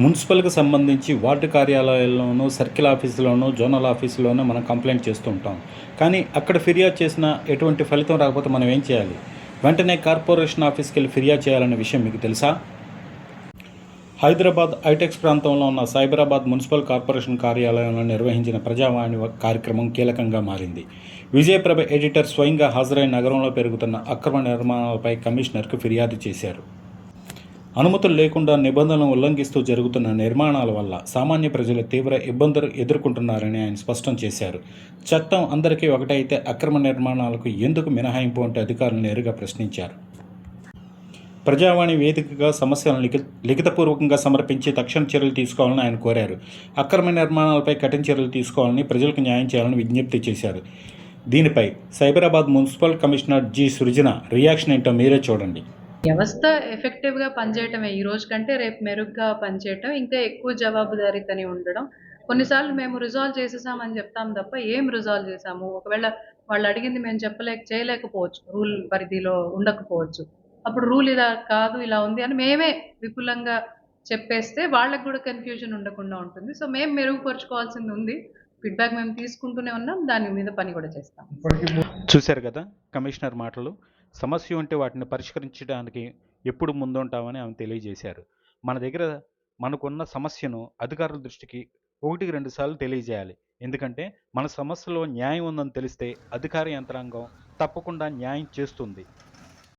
మున్సిపల్‌కి సంబంధించి ward కార్యాలయాల్లోనూ, circle ఆఫీసులోనూ, zonal ఆఫీసులోనూ మనం complaint చేస్తూ ఉంటాం. కానీ అక్కడ ఫిర్యాదు చేసినా ఎటువంటి ఫలితం రాకపోతే మనం ఏం చేయాలి? వెంటనే కార్పొరేషన్ ఆఫీస్‌కెళ్ళి ఫిర్యాదు చేయాలనే విషయం మీకు తెలుసా? హైదరాబాద్ ఐటెక్స్ ప్రాంతంలో ఉన్న సైబరాబాద్ మున్సిపల్ కార్పొరేషన్ కార్యాలయంలో నిర్వహించిన ప్రజావాణి కార్యక్రమం కీలకంగా మారింది. విజయప్రభ ఎడిటర్ స్వయంగా హాజరై నగరంలో పెరుగుతున్న అక్రమ నిర్మాణాలపై కమిషనర్కు ఫిర్యాదు చేశారు. అనుమతులు లేకుండా నిబంధనలను ఉల్లంఘిస్తూ జరుగుతున్న నిర్మాణాల వల్ల సామాన్య ప్రజలు తీవ్ర ఇబ్బందులు ఎదుర్కొంటున్నారని ఆయన స్పష్టం చేశారు. చట్టం అందరికీ ఒకటైతే అక్రమ నిర్మాణాలకు ఎందుకు మినహాయింపు అంటూ అధికారులు నేరుగా ప్రశ్నించారు. ప్రజావాణి వేదికగా సమస్యలను లిఖితపూర్వకంగా సమర్పించి తక్షణ చర్యలు తీసుకోవాలని ఆయన కోరారు. అక్రమ నిర్మాణాలపై కఠిన చర్యలు తీసుకోవాలని, ప్రజలకు న్యాయం చేయాలని విజ్ఞప్తి చేశారు. దీనిపై సైబరాబాద్ మున్సిపల్ కమిషనర్ జి సృజన రియాక్షన్ ఏంటో మీరే చూడండి. వ్యవస్థ ఎఫెక్టివ్గా పనిచేయటమే, ఈ రోజు కంటే రేపు మెరుగ్గా పనిచేయటం, ఇంకా ఎక్కువ జవాబుదారీతని ఉండడం. కొన్నిసార్లు మేము రిజాల్వ్ చేసేసామని చెప్తాం తప్ప ఏం రిజాల్వ్ చేసాము, ఒకవేళ వాళ్ళు అడిగింది మేము చేయలేకపోవచ్చు, రూల్ పరిధిలో ఉండకపోవచ్చు. అప్పుడు రూల్ ఇలా కాదు, ఇలా ఉంది అని మేమే విపులంగా చెప్పేస్తే వాళ్ళకు కూడా కన్ఫ్యూజన్ ఉండకుండా ఉంటుంది. సో మేము మెరుగుపరుచుకోవాల్సింది ఉంది. ఫీడ్బ్యాక్ మేము తీసుకుంటూనే ఉన్నాం, దాని మీద పని కూడా చేస్తాం. చూశారు కదా కమిషనర్ మాటలు. సమస్య ఉంటే వాటిని పరిష్కరించడానికి ఎప్పుడు ముందుంటామని ఆమె తెలియజేశారు. మన దగ్గర మనకున్న సమస్యను అధికారుల దృష్టికి 1-2 సార్లు తెలియజేయాలి. ఎందుకంటే మన సమస్యలో న్యాయం ఉందని తెలిస్తే అధికార యంత్రాంగం తప్పకుండా న్యాయం చేస్తుంది.